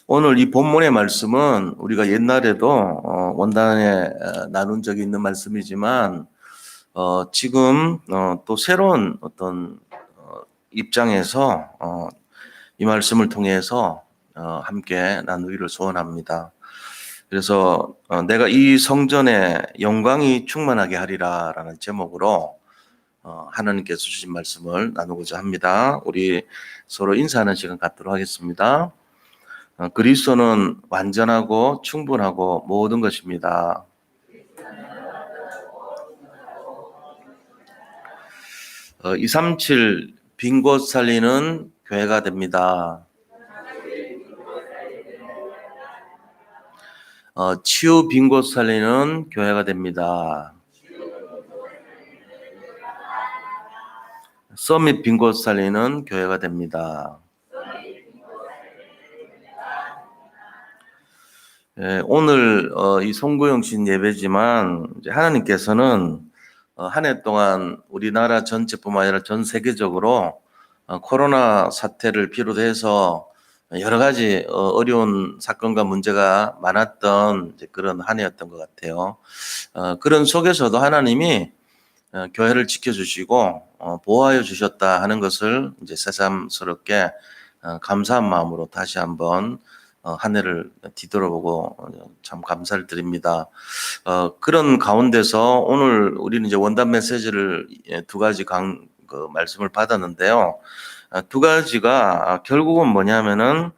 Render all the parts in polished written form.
오늘 이 본문의 말씀은 우리가 옛날에도 원단에 나눈 적이 있는 말씀이지만 지금 또 새로운 어떤 입장에서 이 말씀을 통해서 함께 나누기를 소원합니다. 그래서 내가 이 성전에 영광이 충만하게 하리라라는 제목으로 하나님께서 주신 말씀을 나누고자 합니다. 우리 서로 인사하는 시간 갖도록 하겠습니다. 그리스도는 완전하고 충분하고 모든 것입니다. 237 빈 곳 살리는 교회가 됩니다. 치유 빈 곳 살리는 교회가 됩니다. 서밋 빈 곳 살리는 교회가 됩니다. 오늘 이 송구영신 예배지만 이제 하나님께서는 한 해 동안 우리나라 전체뿐만 아니라 전 세계적으로 코로나 사태를 비롯해서 여러 가지 어려운 사건과 문제가 많았던 이제 그런 한 해였던 것 같아요. 그런 속에서도 하나님이 교회를 지켜주시고 보호하여 주셨다 하는 것을 이제 새삼스럽게 감사한 마음으로 다시 한번 한 해를 뒤돌아보고 참 감사를 드립니다. 그런 가운데서 오늘 우리는 이제 원단 메시지를 두 가지 그 말씀을 받았는데요. 두 가지가 결국은 뭐냐면은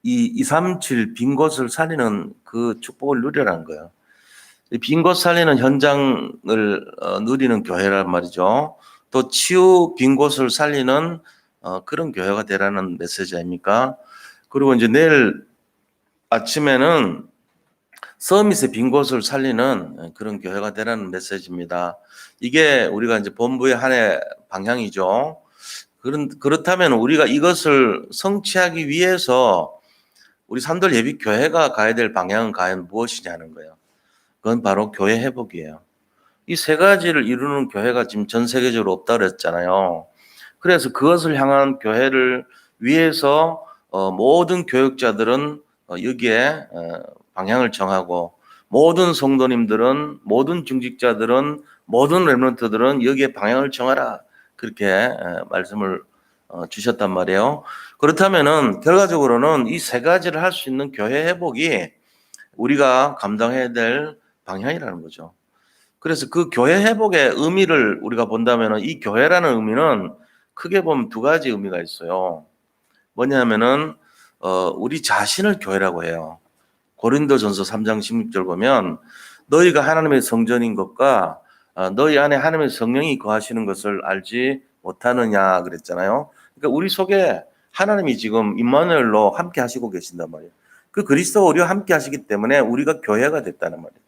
이 237 빈 곳을 살리는 그 축복을 누리라는 거예요. 빈 곳 살리는 현장을 누리는 교회란 말이죠. 또 치유 빈 곳을 살리는 그런 교회가 되라는 메시지 아닙니까? 그리고 이제 내일 아침에는 서밋의 빈 곳을 살리는 그런 교회가 되라는 메시지입니다. 이게 우리가 이제 본부의 한 해 방향이죠. 그렇다면 우리가 이것을 성취하기 위해서 우리 산돌 예비 교회가 가야 될 방향은 과연 무엇이냐는 거예요. 그건 바로 교회 회복이에요. 이 세 가지를 이루는 교회가 지금 전 세계적으로 없다 그랬잖아요. 그래서 그것을 향한 교회를 위해서 모든 교육자들은 여기에 방향을 정하고 모든 성도님들은 모든 중직자들은 모든 렘넌트들은 여기에 방향을 정하라 그렇게 말씀을 주셨단 말이에요. 그렇다면은 결과적으로는 이 세 가지를 할 수 있는 교회 회복이 우리가 감당해야 될 방향이라는 거죠. 그래서 그 교회 회복의 의미를 우리가 본다면 이 교회라는 의미는 크게 보면 두 가지 의미가 있어요. 뭐냐면은 우리 자신을 교회라고 해요. 고린도전서 3장 16절 보면 너희가 하나님의 성전인 것과 너희 안에 하나님의 성령이 거하시는 것을 알지 못하느냐 그랬잖아요. 그러니까 우리 속에 하나님이 지금 임마누엘로 함께 하시고 계신단 말이에요. 그 그리스도와 우리와 함께 하시기 때문에 우리가 교회가 됐다는 말이에요.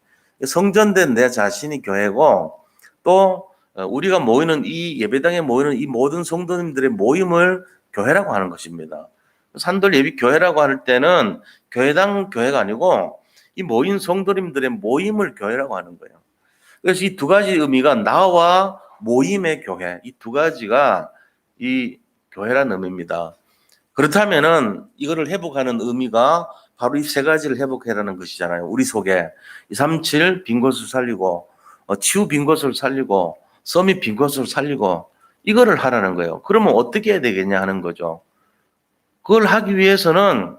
성전된 내 자신이 교회고 또 우리가 모이는 이 예배당에 모이는 이 모든 성도님들의 모임을 교회라고 하는 것입니다. 산돌 예비 교회라고 할 때는 교회당 교회가 아니고 이 모인 성도님들의 모임을 교회라고 하는 거예요. 그래서 이 두 가지 의미가 나와 모임의 교회, 이 두 가지가 이 교회라는 의미입니다. 그렇다면은 이거를 회복하는 의미가 바로 이 세 가지를 회복해라는 것이잖아요. 우리 속에 237 빈 곳을 살리고 치유 빈 곳을 살리고 서밋 빈 곳을 살리고 이거를 하라는 거예요. 그러면 어떻게 해야 되겠냐 하는 거죠. 그걸 하기 위해서는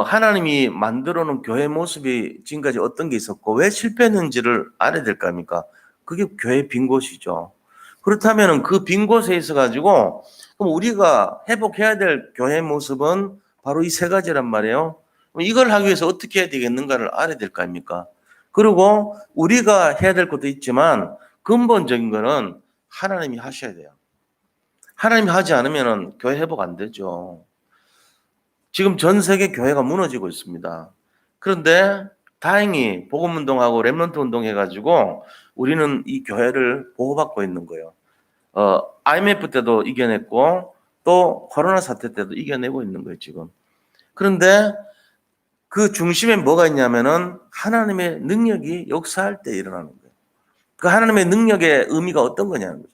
하나님이 만들어 놓은 교회 모습이 지금까지 어떤 게 있었고 왜 실패했는지를 알아야 될 거 아닙니까? 그게 교회 빈 곳이죠. 그렇다면 그 빈 곳에 있어 가지고 그럼 우리가 회복해야 될 교회 모습은 바로 이 세 가지란 말이에요. 이걸 하기 위해서 어떻게 해야 되겠는가를 알아야 될 거 아닙니까? 그리고 우리가 해야 될 것도 있지만 근본적인 거는 하나님이 하셔야 돼요. 하나님이 하지 않으면 교회 회복 안 되죠. 지금 전 세계 교회가 무너지고 있습니다. 그런데 다행히 복음운동하고 렘넌트 운동해가지고 우리는 이 교회를 보호받고 있는 거예요. IMF 때도 이겨냈고 또 코로나 사태 때도 이겨내고 있는 거예요, 지금. 그런데 그 중심에 뭐가 있냐면은 하나님의 능력이 역사할 때 일어나는 거예요. 그 하나님의 능력의 의미가 어떤 거냐는 거죠.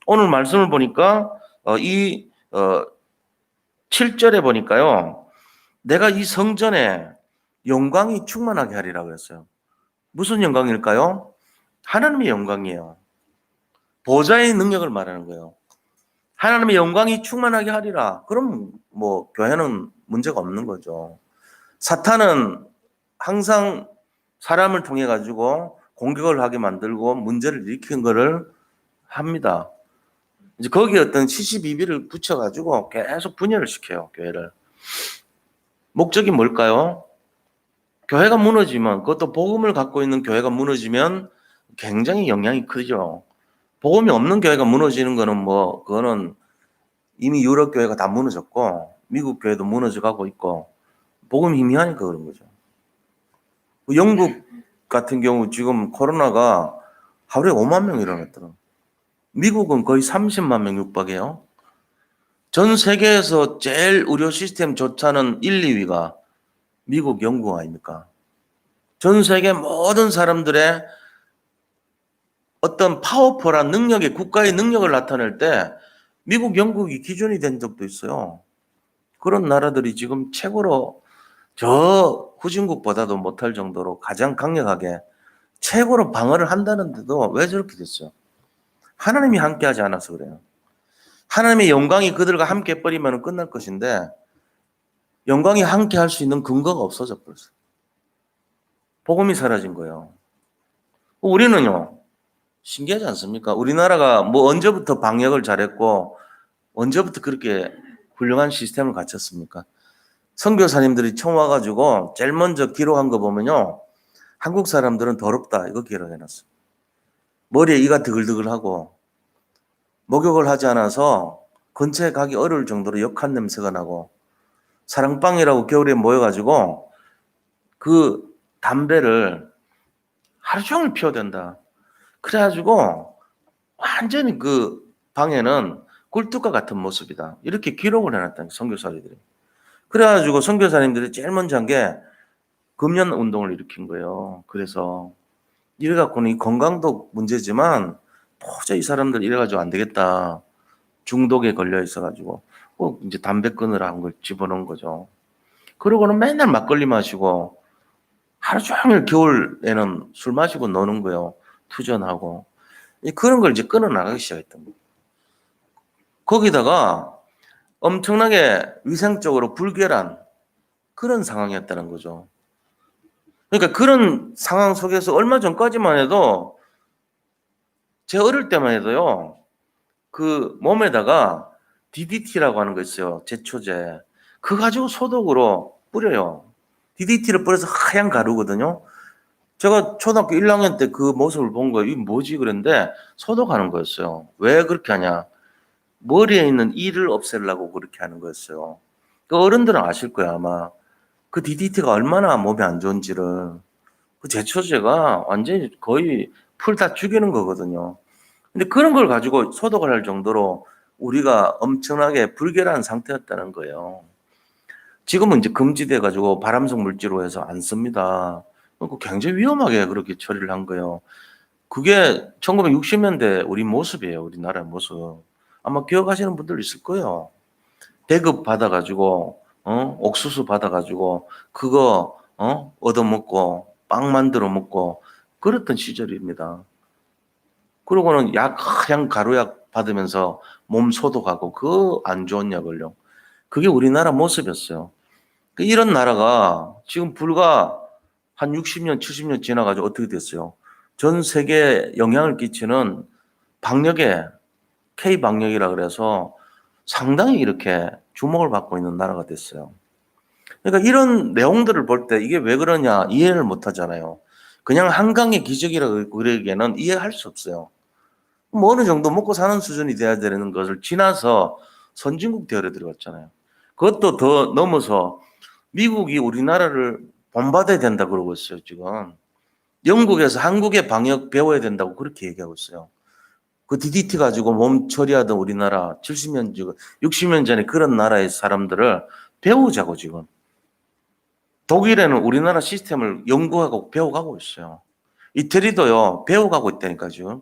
오늘 말씀을 보니까 7절에 보니까요. 내가 이 성전에 영광이 충만하게 하리라 그랬어요. 무슨 영광일까요? 하나님의 영광이에요. 보좌의 능력을 말하는 거예요. 하나님의 영광이 충만하게 하리라. 그럼 뭐 교회는 문제가 없는 거죠. 사탄은 항상 사람을 통해 가지고 공격을 하게 만들고 문제를 일으키는 것을 합니다. 이제 거기에 어떤 시시비비를 붙여 가지고 계속 분열을 시켜요, 교회를. 목적이 뭘까요? 교회가 무너지면, 그것도 복음을 갖고 있는 교회가 무너지면 굉장히 영향이 크죠. 복음이 없는 교회가 무너지는 거는 뭐 그거는 이미 유럽 교회가 다 무너졌고 미국 교회도 무너져 가고 있고 복음 희미하니까 그런 거죠. 영국 같은 경우 지금 코로나가 하루에 5만 명 일어났더라고요. 미국은 거의 30만 명 육박해요. 전 세계에서 제일 의료 시스템 좋다는 1, 2위가 미국, 영국 아닙니까? 전 세계 모든 사람들의 어떤 파워풀한 능력의 국가의 능력을 나타낼 때 미국, 영국이 기준이 된 적도 있어요. 그런 나라들이 지금 최고로 저 후진국보다도 못할 정도로 가장 강력하게 최고로 방어를 한다는데도 왜 저렇게 됐어요? 하나님이 함께하지 않아서 그래요. 하나님의 영광이 그들과 함께 버리면 끝날 것인데 영광이 함께할 수 있는 근거가 없어져 버렸어요. 복음이 사라진 거예요. 우리는요, 신기하지 않습니까? 우리나라가 뭐 언제부터 방역을 잘했고 언제부터 그렇게 훌륭한 시스템을 갖췄습니까? 선교사님들이 처음 와가지고 제일 먼저 기록한 거 보면요, 한국 사람들은 더럽다 이거 기록해놨어요. 머리에 이가 드글드글하고 목욕을 하지 않아서 근처에 가기 어려울 정도로 역한 냄새가 나고 사랑방이라고 겨울에 모여가지고 그 담배를 하루 종일 피워댄다. 그래가지고 완전히 그 방에는 굴뚝과 같은 모습이다. 이렇게 기록을 해놨다는 선교사님들이. 그래가지고 선교사님들이 제일 먼저 한 게 금연 운동을 일으킨 거예요. 그래서 이래갖고는 이 건강도 문제지만 도저히 이 사람들 이래가지고 안 되겠다. 중독에 걸려 있어가지고 꼭 이제 담배 끊으라 한 걸 집어넣은 거죠. 그러고는 맨날 막걸리 마시고 하루 종일 겨울에는 술 마시고 노는 거예요. 투전하고. 그런 걸 이제 끊어나가기 시작했던 거예요. 거기다가 엄청나게 위생적으로 불결한 그런 상황이었다는 거죠. 그러니까 그런 상황 속에서 얼마 전까지만 해도 제 어릴 때만 해도요. 그 몸에다가 DDT라고 하는 거 있어요. 제초제. 그거 가지고 소독으로 뿌려요. DDT를 뿌려서 하얀 가루거든요. 제가 초등학교 1학년 때 그 모습을 본 거예요. 이게 뭐지? 그랬는데 소독하는 거였어요. 왜 그렇게 하냐? 머리에 있는 이를 없애려고 그렇게 하는 거였어요. 그 어른들은 아실 거예요, 아마. 그 DDT가 얼마나 몸에 안 좋은지를. 그 제초제가 완전히 거의 풀 다 죽이는 거거든요. 근데 그런 걸 가지고 소독을 할 정도로 우리가 엄청나게 불결한 상태였다는 거예요. 지금은 이제 금지돼 가지고 발암성 물질로 해서 안 씁니다. 굉장히 위험하게 그렇게 처리를 한 거예요. 그게 1960년대 우리 모습이에요. 우리나라 모습. 아마 기억하시는 분들 있을 거예요. 대급 받아가지고 옥수수 받아가지고 그거 얻어먹고 빵 만들어 먹고 그랬던 시절입니다. 그러고는 하얀 가루약 받으면서 몸 소독하고 그 안 좋은 약을요. 그게 우리나라 모습이었어요. 이런 나라가 지금 불과 한 60년, 70년 지나가지고 어떻게 됐어요? 전 세계에 영향을 끼치는 방역에 K 방역이라 그래서 상당히 이렇게 주목을 받고 있는 나라가 됐어요. 그러니까 이런 내용들을 볼 때 이게 왜 그러냐 이해를 못 하잖아요. 그냥 한강의 기적이라고 그러기에는 이해할 수 없어요. 뭐 어느 정도 먹고 사는 수준이 돼야 되는 것을 지나서 선진국 대열에 들어갔잖아요. 그것도 더 넘어서 미국이 우리나라를 본받아야 된다 그러고 있어요, 지금. 영국에서 한국의 방역 배워야 된다고 그렇게 얘기하고 있어요. 그 DDT 가지고 몸 처리하던 우리나라 70년, 60년 전에 그런 나라의 사람들을 배우자고 지금. 독일에는 우리나라 시스템을 연구하고 배워가고 있어요. 이태리도요, 배워가고 있다니까 지금.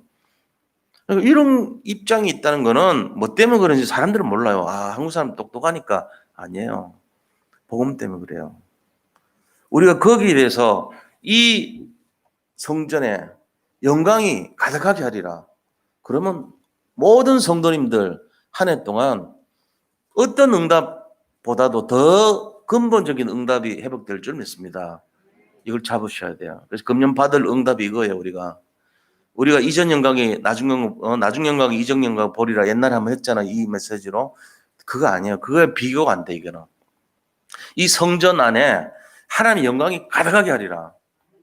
이런 입장이 있다는 거는 뭐 때문에 그런지 사람들은 몰라요. 아, 한국 사람 똑똑하니까 아니에요. 복음 때문에 그래요. 우리가 거기에 대해서 이 성전에 영광이 가득하게 하리라. 그러면 모든 성도님들 한 해 동안 어떤 응답보다도 더 근본적인 응답이 회복될 줄 믿습니다. 이걸 잡으셔야 돼요. 그래서 금년 받을 응답이 이거예요. 우리가 이전 영광이 나중 영광이 이전 영광 보리라 옛날에 한번 했잖아. 이 메시지로. 그거 아니에요. 그거에 비교가 안 돼. 이거는 이 성전 안에 하나님의 영광이 가득하게 하리라.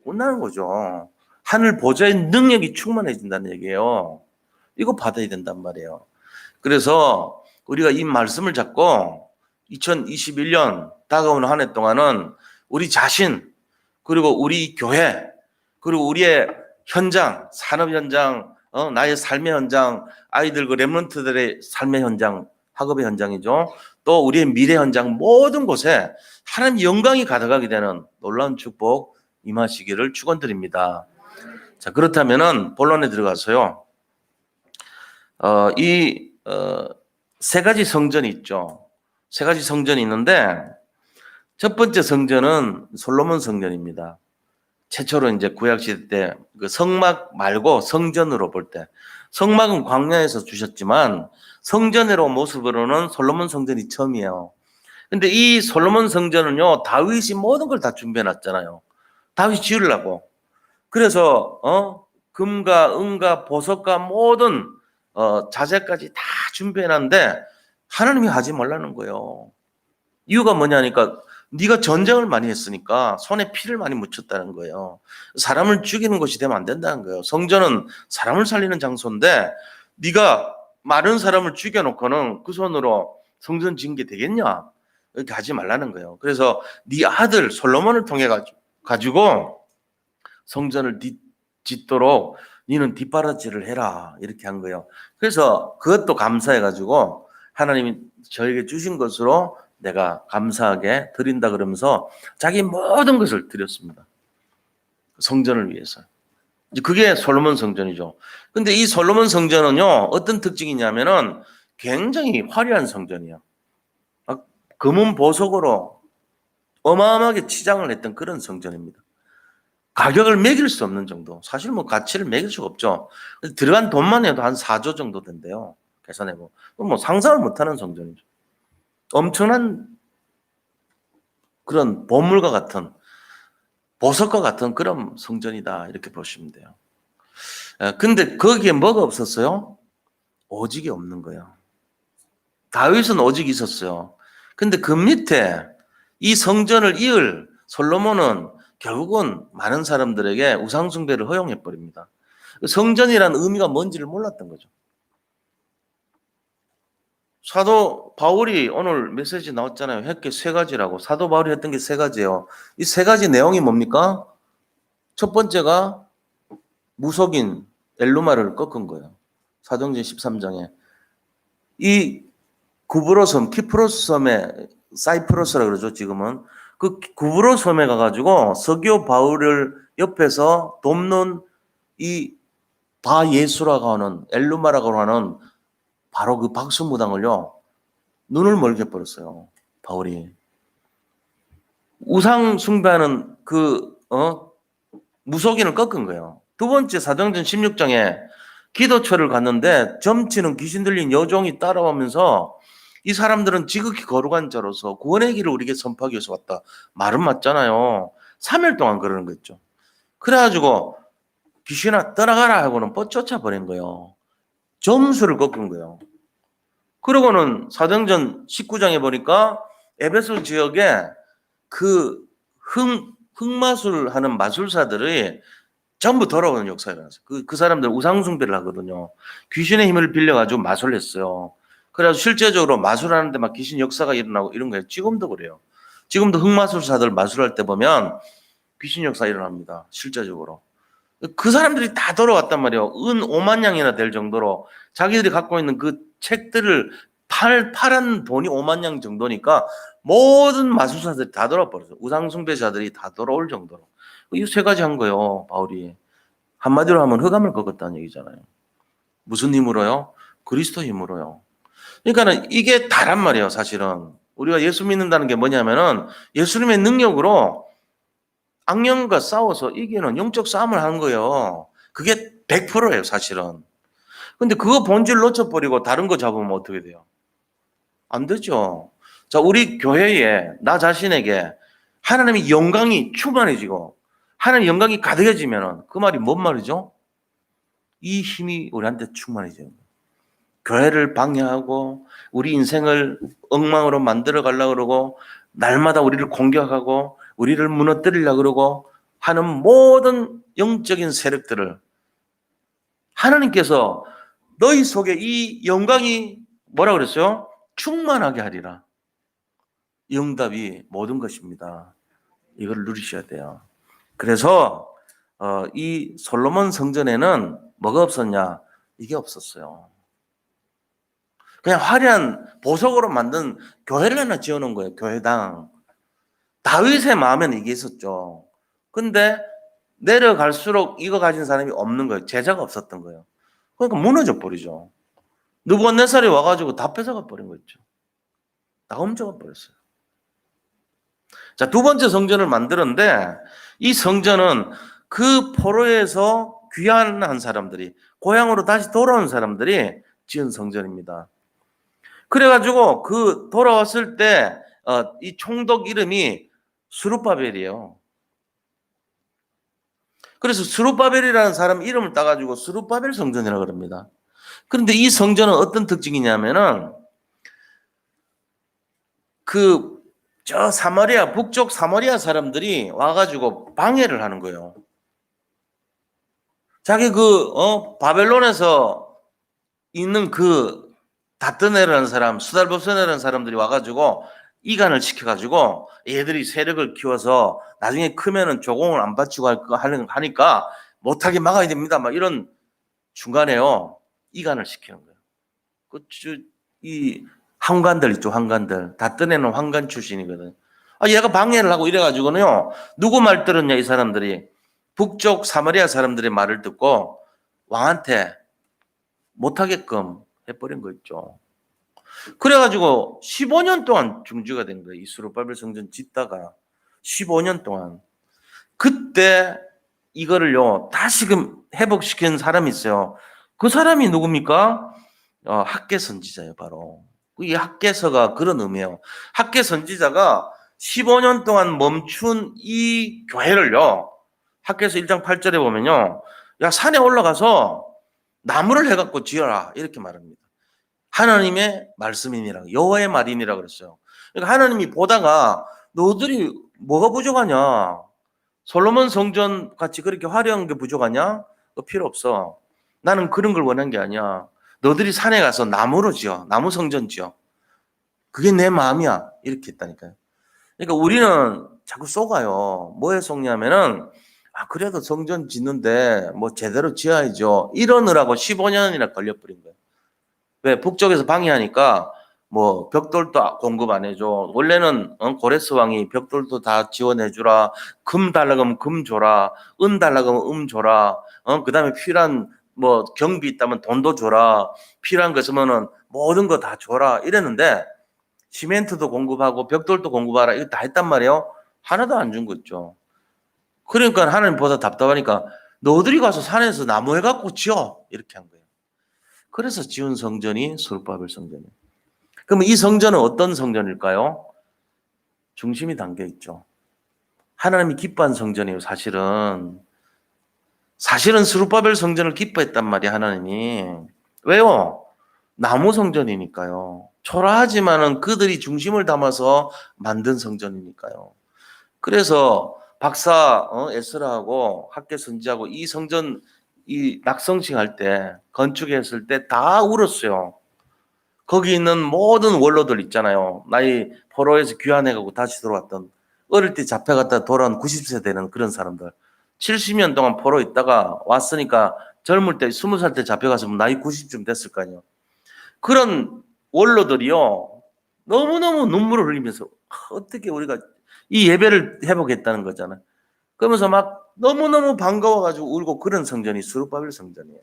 온다는 거죠. 하늘 보좌의 능력이 충만해진다는 얘기예요. 이거 받아야 된단 말이에요. 그래서 우리가 이 말씀을 잡고 2021년 다가오는 한 해 동안은 우리 자신, 그리고 우리 교회, 그리고 우리의 현장, 산업 현장, 나의 삶의 현장, 아이들 그 렘넌트들의 삶의 현장, 학업의 현장이죠. 또 우리의 미래 현장 모든 곳에 하나님 영광이 가득하게 되는 놀라운 축복 임하시기를 축원드립니다. 자, 그렇다면은 본론에 들어가서요. 세 가지 성전이 있죠. 세 가지 성전이 있는데 첫 번째 성전은 솔로몬 성전입니다. 최초로 이제 구약시대 때 그 성막 말고 성전으로 볼 때 성막은 광야에서 주셨지만 성전으로 모습으로는 솔로몬 성전이 처음이에요. 근데 이 솔로몬 성전은요 다윗이 모든 걸 다 준비해 놨잖아요. 다윗이 지으려고. 그래서 금과 은과 보석과 모든 자재까지 다 준비해 놨는데 하나님이 하지 말라는 거예요. 이유가 뭐냐니까 네가 전쟁을 많이 했으니까 손에 피를 많이 묻혔다는 거예요. 사람을 죽이는 것이 되면 안 된다는 거예요. 성전은 사람을 살리는 장소인데 네가 많은 사람을 죽여놓고는 그 손으로 성전 지은 게 되겠냐? 이렇게 하지 말라는 거예요. 그래서 네 아들 솔로몬을 통해 가지고 성전을 짓도록 너는 뒷바라지를 해라 이렇게 한 거예요. 그래서 그것도 감사해가지고 하나님이 저에게 주신 것으로 내가 감사하게 드린다 그러면서 자기 모든 것을 드렸습니다. 성전을 위해서. 그게 솔로몬 성전이죠. 근데 이 솔로몬 성전은요, 어떤 특징이냐면은 굉장히 화려한 성전이에요. 금은 보석으로 어마어마하게 치장을 했던 그런 성전입니다. 가격을 매길 수 없는 정도. 사실 뭐 가치를 매길 수가 없죠. 들어간 돈만 해도 한 4조 정도 된대요. 계산해보면. 뭐 상상을 못하는 성전이죠. 엄청난 그런 보물과 같은 보석과 같은 그런 성전이다 이렇게 보시면 돼요. 근데 거기에 뭐가 없었어요? 오직이 없는 거예요. 다윗은 오직이 있었어요. 근데 그 밑에 이 성전을 이을 솔로몬은 결국은 많은 사람들에게 우상숭배를 허용해 버립니다. 성전이라는 의미가 뭔지를 몰랐던 거죠. 사도 바울이 오늘 메시지 나왔잖아요. 했게 세 가지라고. 사도 바울이 했던 게 세 가지예요. 이 세 가지 내용이 뭡니까? 첫 번째가 무속인 엘루마를 꺾은 거예요. 사도행전 13장에. 이 구브로 섬, 키프로스 섬에 사이프러스라 그러죠, 지금은. 그 구브로 섬에 가가지고 서기오 바울을 옆에서 돕는 이 바예수라고 하는 엘루마라고 하는 바로 그 박수무당을요, 눈을 멀게 버렸어요, 바울이. 우상 숭배하는 무속인을 꺾은 거예요. 두 번째 사도행전 16장에 기도처를 갔는데 점치는 귀신 들린 여종이 따라오면서 이 사람들은 지극히 거룩한 자로서 구원의 길을 우리에게 선포하기 위해서 왔다. 말은 맞잖아요. 3일 동안 그러는 거죠. 그래가지고 귀신아 떠나가라 하고는 뻗쫓아버린 거예요. 점수를 꺾은 거예요. 그러고는 사도행전 19장에 보니까 에베소 지역에 그 흑마술 하는 마술사들이 전부 돌아오는 역사가 일어났어요. 그 사람들 우상숭배를 하거든요. 귀신의 힘을 빌려가지고 마술을 했어요. 그래서 실제적으로 마술하는데 막 귀신 역사가 일어나고 이런 거예요. 지금도 그래요. 지금도 흑마술사들 마술할 때 보면 귀신 역사 일어납니다. 실제적으로. 그 사람들이 다 돌아왔단 말이에요. 은 5만 양이나 될 정도로 자기들이 갖고 있는 그 책들을 팔한 돈이 5만 양 정도니까 모든 마술사들이 다 돌아와 버렸어요. 우상숭배자들이 다 돌아올 정도로. 이 세 가지 한 거예요, 바울이. 한마디로 하면 흑암을 꺾었다는 얘기잖아요. 무슨 힘으로요? 그리스도 힘으로요. 그러니까는 이게 다란 말이에요, 사실은. 우리가 예수 믿는다는 게 뭐냐면은 예수님의 능력으로 악령과 싸워서 이기는 영적 싸움을 하는 거예요. 그게 100%예요, 사실은. 근데 그거 본질 놓쳐버리고 다른 거 잡으면 어떻게 돼요? 안 되죠. 자, 우리 교회에 나 자신에게 하나님의 영광이 충만해지고 하나님의 영광이 가득해지면은 그 말이 뭔 말이죠? 이 힘이 우리한테 충만해져요. 교회를 방해하고 우리 인생을 엉망으로 만들어 가려고 그러고 날마다 우리를 공격하고 우리를 무너뜨리려고 그러고 하는 모든 영적인 세력들을 하나님께서 너희 속에 이 영광이 뭐라 그랬어요? 충만하게 하리라. 이 응답이 모든 것입니다. 이걸 누리셔야 돼요. 그래서 이 솔로몬 성전에는 뭐가 없었냐? 이게 없었어요. 그냥 화려한 보석으로 만든 교회를 하나 지어놓은 거예요. 교회당. 다윗의 마음에는 이게 있었죠. 근데 내려갈수록 이거 가진 사람이 없는 거예요. 제자가 없었던 거예요. 그러니까 무너져 버리죠. 느부갓네살이 와가지고 다 뺏어가 버린 거 있죠. 다 훔쳐가 버렸어요. 자, 두 번째 성전을 만들었는데 이 성전은 그 포로에서 귀환한 사람들이 고향으로 다시 돌아온 사람들이 지은 성전입니다. 그래가지고 그 돌아왔을 때 이 총독 이름이 스룹바벨이에요. 그래서 스룹바벨이라는 사람 이름을 따가지고 스룹바벨 성전이라고 그럽니다. 그런데 이 성전은 어떤 특징이냐면은 저 사마리아, 북쪽 사마리아 사람들이 와가지고 방해를 하는 거예요. 자기 바벨론에서 있는 다뜨네라는 사람, 수달보스네라는 사람들이 와가지고 이간을 시켜가지고 얘들이 세력을 키워서 나중에 크면은 조공을 안 바치고 하니까 못하게 막아야 됩니다. 막 이런 중간에요. 이간을 시키는 거예요. 이 황관들 있죠, 황관들. 다뜨네는 황관 출신이거든. 얘가 방해를 하고 이래가지고는요, 누구 말 들었냐, 이 사람들이. 북쪽 사마리아 사람들의 말을 듣고 왕한테 못하게끔 해버린 거 있죠. 그래가지고 15년 동안 중지가 된 거예요. 이 스룹바벨 성전 짓다가 15년 동안. 그때 이거를요, 다시금 회복시킨 사람이 있어요. 그 사람이 누굽니까? 학개 선지자예요, 바로. 이 학개서가 그런 의미예요. 학개 선지자가 15년 동안 멈춘 이 교회를요, 학개서 1장 8절에 보면요, 야, 산에 올라가서 나무를 해갖고 지어라. 이렇게 말합니다. 하나님의 말씀이니라, 여호와의 말이니라 그랬어요. 그러니까 하나님이 보다가 너희들이 뭐가 부족하냐? 솔로몬 성전 같이 그렇게 화려한 게 부족하냐? 필요 없어. 나는 그런 걸 원한 게 아니야. 너희들이 산에 가서 나무로 지어. 나무 성전 지어. 그게 내 마음이야. 이렇게 했다니까요. 그러니까 우리는 자꾸 속아요. 뭐에 속냐면은 그래도 성전 짓는데 뭐 제대로 지어야죠. 이러느라고 15년이나 걸려버린 거예요. 왜? 북쪽에서 방해하니까 뭐 벽돌도 공급 안 해줘. 원래는 고레스 왕이 벽돌도 다 지원해주라. 금 달라 그러면 금 줘라. 은 달라 그러면 은 줘라. 그다음에 필요한 뭐 경비 있다면 돈도 줘라. 필요한 거 있으면은 모든 거 다 줘라. 이랬는데 시멘트도 공급하고 벽돌도 공급하라. 이거 다 했단 말이에요. 하나도 안 준 거 있죠. 그러니까 하나님 보다 답답하니까 너희들이 가서 산에서 나무 해갖고 지어. 이렇게 한 거예요. 그래서 지은 성전이 스룹바벨 성전이에요. 그럼 이 성전은 어떤 성전일까요? 중심이 담겨 있죠. 하나님이 기뻐한 성전이에요. 사실은 스룹바벨 성전을 기뻐했단 말이에요. 하나님이. 왜요? 나무 성전이니까요. 초라하지만은 그들이 중심을 담아서 만든 성전이니까요. 그래서 박사 에스라하고 학개 선지하고 이 성전 낙성식 할 때, 건축했을 때 다 울었어요. 거기 있는 모든 원로들 있잖아요. 나이 포로에서 귀환해가고 다시 들어왔던, 어릴 때 잡혀갔다 돌아온 90세 되는 그런 사람들. 70년 동안 포로 있다가 왔으니까 젊을 때 20살 때 잡혀가서 나이 90쯤 됐을 거 아니에요. 그런 원로들이요, 너무너무 눈물을 흘리면서 어떻게 우리가 이 예배를 회복했다는 거잖아요. 그러면서 막 너무너무 반가워가지고 울고, 그런 성전이 스룹바벨 성전이에요.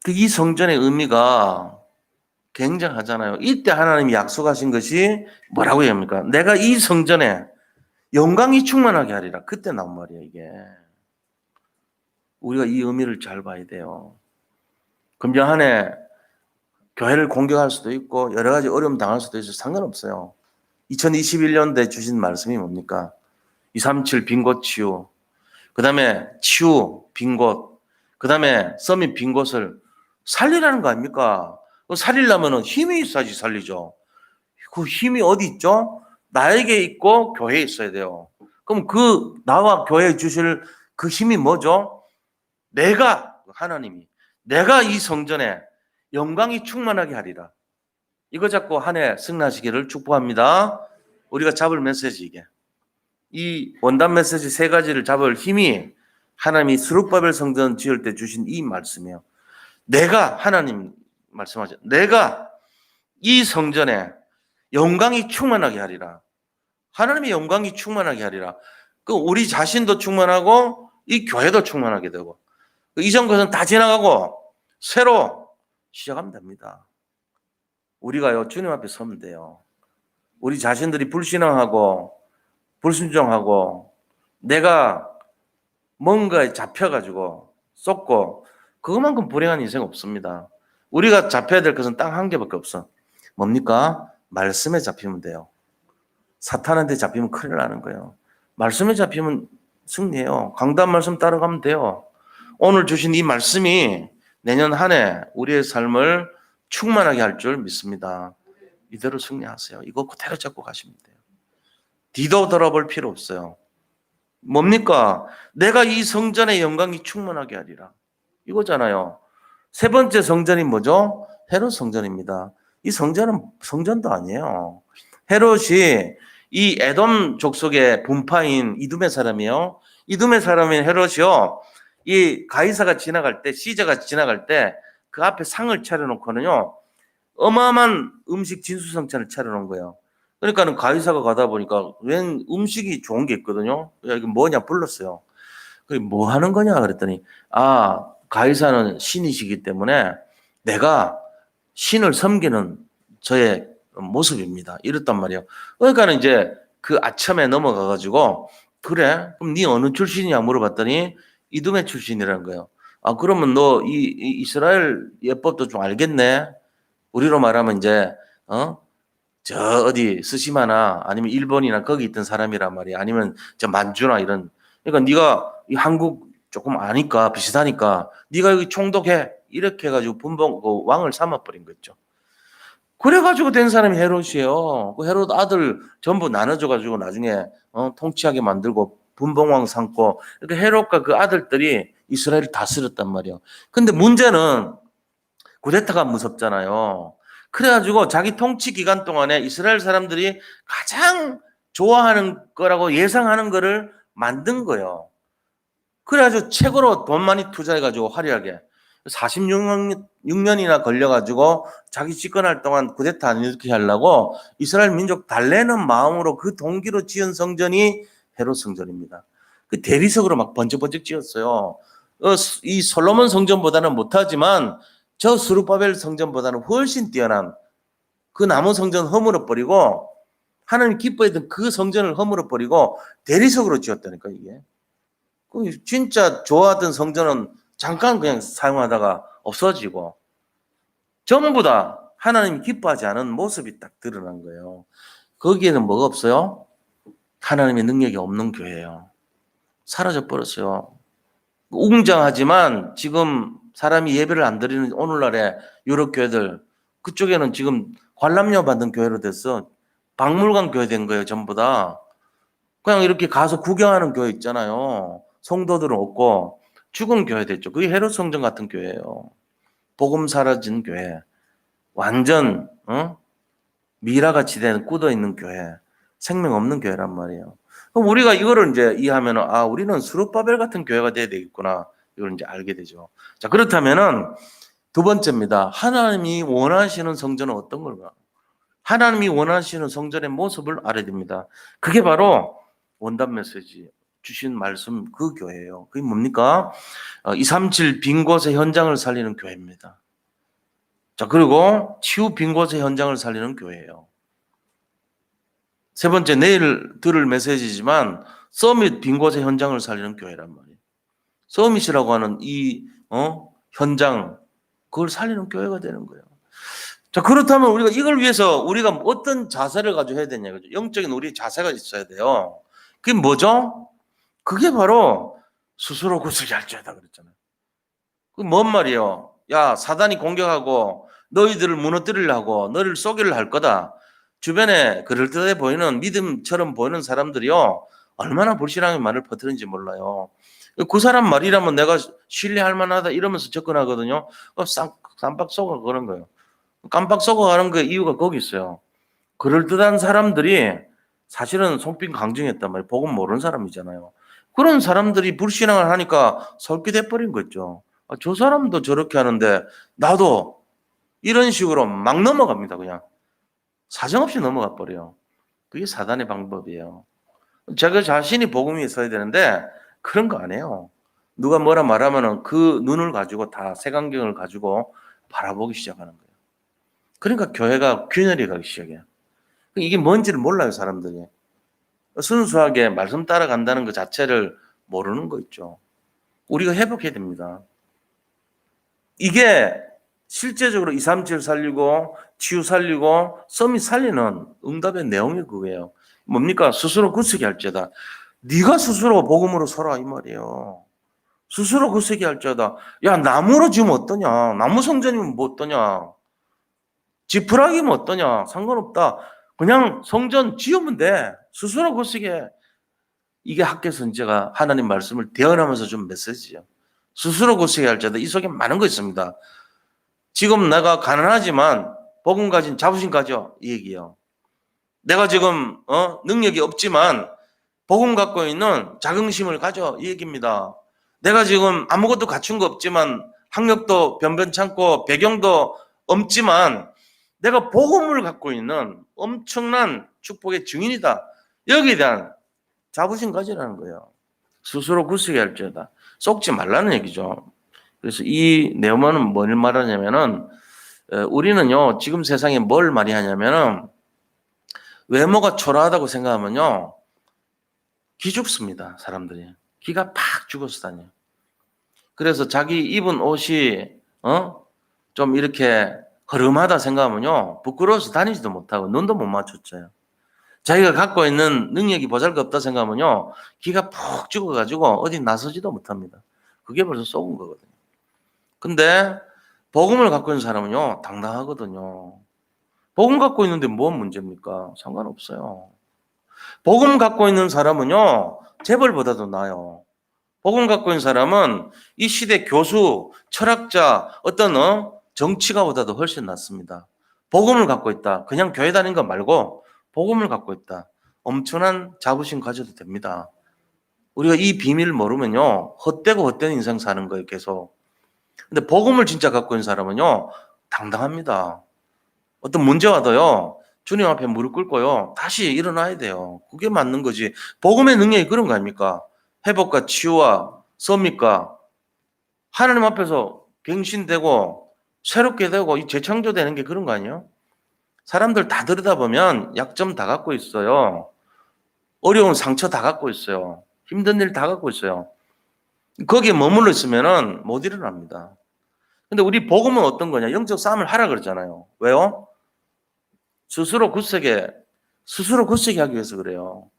이 성전의 의미가 굉장하잖아요. 이때 하나님이 약속하신 것이 뭐라고 합니까? 내가 이 성전에 영광이 충만하게 하리라. 그때 나온 말이에요, 이게. 우리가 이 의미를 잘 봐야 돼요. 금년 한 해 교회를 공격할 수도 있고 여러 가지 어려움 당할 수도 있어서 상관없어요. 2021년도에 주신 말씀이 뭡니까? 237 빈곳 치유. 그 다음에 치유 빈 곳. 그 다음에 서밋 빈 곳을 살리라는 거 아닙니까? 살리려면 힘이 있어야지 살리죠. 그 힘이 어디 있죠? 나에게 있고 교회에 있어야 돼요. 그럼 그 나와 교회에 주실 그 힘이 뭐죠? 하나님이 내가 이 성전에 영광이 충만하게 하리라. 이거 잡고 한 해 승리하시기를 축복합니다. 우리가 잡을 메시지 이게. 이 원단 메시지 세 가지를 잡을 힘이 하나님이 스룹바벨 성전 지을 때 주신 이 말씀이에요. 하나님 말씀하죠. 내가 이 성전에 영광이 충만하게 하리라. 하나님의 영광이 충만하게 하리라. 그 우리 자신도 충만하고 이 교회도 충만하게 되고 이전 것은 다 지나가고 새로 시작하면 됩니다. 우리가요 주님 앞에 서면 돼요. 우리 자신들이 불신앙하고 불순종하고 내가 뭔가에 잡혀가지고 쏟고 그것만큼 불행한 인생 없습니다. 우리가 잡혀야 될 것은 딱 한 개밖에 없어. 뭡니까? 말씀에 잡히면 돼요. 사탄한테 잡히면 큰일 나는 거예요. 말씀에 잡히면 승리해요. 강단 말씀 따라가면 돼요. 오늘 주신 이 말씀이 내년 한 해 우리의 삶을 충만하게 할 줄 믿습니다. 이대로 승리하세요. 이거 그대로 잡고 가시면 돼요. 뒤도 돌아볼 필요 없어요. 뭡니까? 내가 이 성전의 영광이 충만하게 하리라. 이거잖아요. 세 번째 성전이 뭐죠? 헤롯 성전입니다. 이 성전은 성전도 아니에요. 헤롯이 이 에돔 족속의 분파인 이두메 사람이요. 이두메 사람인 헤롯이요. 이 가이사가 지나갈 때, 시저가 지나갈 때 그 앞에 상을 차려놓고는요. 어마어마한 음식 진수성찬을 차려놓은 거예요. 그러니까는 가이사가 가다 보니까 웬 음식이 좋은 게 있거든요. 야, 이게 뭐냐 불렀어요. 그게 뭐 하는 거냐 그랬더니 가이사는 신이시기 때문에 내가 신을 섬기는 저의 모습입니다. 이랬단 말이에요. 그러니까는 이제 그 아첨에 넘어가 가지고 그래 그럼 네 어느 출신이냐 물어봤더니 이두메 출신이라는 거예요. 그러면 너 이 이스라엘 예법도 좀 알겠네. 우리로 말하면 이제 저 어디 스시마나 아니면 일본이나 거기 있던 사람이란 말이야. 아니면 저 만주나 이런. 그러니까 네가 이 한국 조금 아니까 비슷하니까 네가 여기 총독해 이렇게 해가지고 그 왕을 삼아버린 거죠. 그래가지고 된 사람이 헤롯이에요. 그 헤롯 아들 전부 나눠줘가지고 나중에 통치하게 만들고 분봉왕 삼고 그러니까 헤롯과 그 아들들이 이스라엘을 다스렸단 말이에요. 근데 문제는 쿠데타가 무섭잖아요. 그래가지고 자기 통치 기간 동안에 이스라엘 사람들이 가장 좋아하는 거라고 예상하는 거를 만든 거예요. 그래가지고 최고로 돈 많이 투자해가지고 화려하게 46년이나 걸려가지고 자기 집권할 동안 쿠데타 안 일으키게 하려고 이스라엘 민족 달래는 마음으로 그 동기로 지은 성전이 헤롯 성전입니다. 그 대리석으로 막 번쩍번쩍 지었어요. 이 솔로몬 성전보다는 못하지만 저 스룹바벨 성전보다는 훨씬 뛰어난 그 나무 성전 허물어 버리고 하나님 기뻐했던 그 성전을 허물어 버리고 대리석으로 지었다니까 이게. 진짜 좋아하던 성전은 잠깐 그냥 사용하다가 없어지고 전부 다 하나님이 기뻐하지 않은 모습이 딱 드러난 거예요. 거기에는 뭐가 없어요? 하나님의 능력이 없는 교회예요. 사라져 버렸어요. 웅장하지만 지금 사람이 예배를 안 드리는 오늘날의 유럽 교회들 그쪽에는 지금 관람료 받는 교회로 됐어. 박물관 교회 된 거예요, 전부 다. 그냥 이렇게 가서 구경하는 교회 있잖아요. 성도들은 없고 죽은 교회 됐죠. 그게 헤롯 성전 같은 교회예요. 복음 사라진 교회. 완전 미라같이 된 굳어 있는 교회. 생명 없는 교회란 말이에요. 그럼 우리가 이거를 이제 이해하면은 우리는 스룹바벨 같은 교회가 돼야 되겠구나. 이걸 이제 알게 되죠. 자, 그렇다면은 두 번째입니다. 하나님이 원하시는 성전은 어떤 걸까? 하나님이 원하시는 성전의 모습을 알아야 됩니다. 그게 바로 원단 메시지 주신 말씀 그 교회예요. 그게 뭡니까? 237 빈 곳의 현장을 살리는 교회입니다. 자, 그리고 치유 빈곳의 현장을 살리는 교회예요. 세 번째, 내일 들을 메시지지만 서밋 빈곳의 현장을 살리는 교회란 말이에요. 서밋이라고 하는 이 현장, 그걸 살리는 교회가 되는 거예요. 자, 그렇다면 우리가 이걸 위해서 우리가 어떤 자세를 가지고 해야 되냐, 그죠? 영적인 우리 자세가 있어야 돼요. 그게 뭐죠? 그게 바로 스스로 굳세게 할지어다 그랬잖아요. 그 뭔 말이에요? 야, 사단이 공격하고 너희들을 무너뜨리려고 너를 쏘기를 할 거다. 주변에 그럴듯해 보이는 믿음처럼 보이는 사람들이요, 얼마나 불신앙의 말을 퍼뜨리는지 몰라요. 그 사람 말이라면 내가 신뢰할 만하다 이러면서 접근하거든요. 쌈박 속아 그런 거예요. 깜빡 속아가는 그 이유가 거기 있어요. 그럴듯한 사람들이 사실은 속빈 강정했단 말이에요. 복음 모르는 사람이잖아요. 그런 사람들이 불신앙을 하니까 설계돼 버린 거죠. 저 사람도 저렇게 하는데 나도 이런 식으로 막 넘어갑니다. 그냥 사정없이 넘어가 버려요. 그게 사단의 방법이에요. 제가 자신이 복음이 있어야 되는데 그런 거 안 해요. 누가 뭐라 말하면은 그 눈을 가지고 다 색안경을 가지고 바라보기 시작하는 거예요. 그러니까 교회가 균열이 가기 시작해요. 이게 뭔지를 몰라요, 사람들이. 순수하게 말씀 따라간다는 것 자체를 모르는 거 있죠. 우리가 회복해야 됩니다. 이게 실제적으로 237 살리고 치유 살리고 서밋 살리는 응답의 내용이 그거예요. 뭡니까? 스스로 굳세게 할지어다. 네가 스스로 복음으로 서라 이 말이에요. 스스로 굳세게 할지어다. 야, 나무로 지으면 어떠냐? 나무 성전이면 뭐 어떠냐? 지푸라기면 어떠냐? 상관없다. 그냥 성전 지으면 돼. 스스로 굳세게. 이게 학계 선제가 하나님 말씀을 대언하면서 준 메시지예요. 스스로 굳세게 할지어다. 이 속에 많은 거 있습니다. 지금 내가 가난하지만 복음 가진 자부심 가져 이 얘기예요. 내가 지금 능력이 없지만 복음 갖고 있는 자긍심을 가져 이 얘기입니다. 내가 지금 아무것도 갖춘 거 없지만 학력도 변변찮고 배경도 없지만 내가 복음을 갖고 있는 엄청난 축복의 증인이다. 여기에 대한 자부심 가지라는 거예요. 스스로 굳세게 할지어다. 속지 말라는 얘기죠. 그래서 이 내용은 뭘 말하냐면은 우리는요 지금 세상에 뭘 많이 하냐면은 외모가 초라하다고 생각하면요 기죽습니다. 사람들이 기가 팍 죽어서 다녀요. 그래서 자기 입은 옷이 좀 이렇게 허름하다 생각하면요 부끄러워서 다니지도 못하고 눈도 못 맞췄어요. 자기가 갖고 있는 능력이 보잘것없다 생각하면요 기가 푹 죽어가지고 어디 나서지도 못합니다. 그게 벌써 속은 거거든요. 근데 복음을 갖고 있는 사람은요 당당하거든요. 복음 갖고 있는데 뭔 문제입니까? 상관없어요. 복음 갖고 있는 사람은요 재벌보다도 나아요. 복음 갖고 있는 사람은 이 시대 교수, 철학자, 어떤 정치가보다도 훨씬 낫습니다. 복음을 갖고 있다. 그냥 교회 다니는 거 말고 복음을 갖고 있다. 엄청난 자부심 가져도 됩니다. 우리가 이 비밀을 모르면요 헛되고 헛된 인생 사는 거예요 계속. 근데 복음을 진짜 갖고 있는 사람은요 당당합니다. 어떤 문제 와도요 주님 앞에 무릎 꿇고요 다시 일어나야 돼요. 그게 맞는 거지. 복음의 능력이 그런 거 아닙니까? 회복과 치유와 섭니까? 하나님 앞에서 갱신되고 새롭게 되고 이 재창조되는 게 그런 거 아니에요? 사람들 다 들여다보면 약점 다 갖고 있어요. 어려운 상처 다 갖고 있어요. 힘든 일 다 갖고 있어요. 거기에 머물러 있으면은 못 일어납니다. 근데 우리 복음은 어떤 거냐? 영적 싸움을 하라 그러잖아요. 왜요? 스스로 굳세게 하기 위해서 그래요.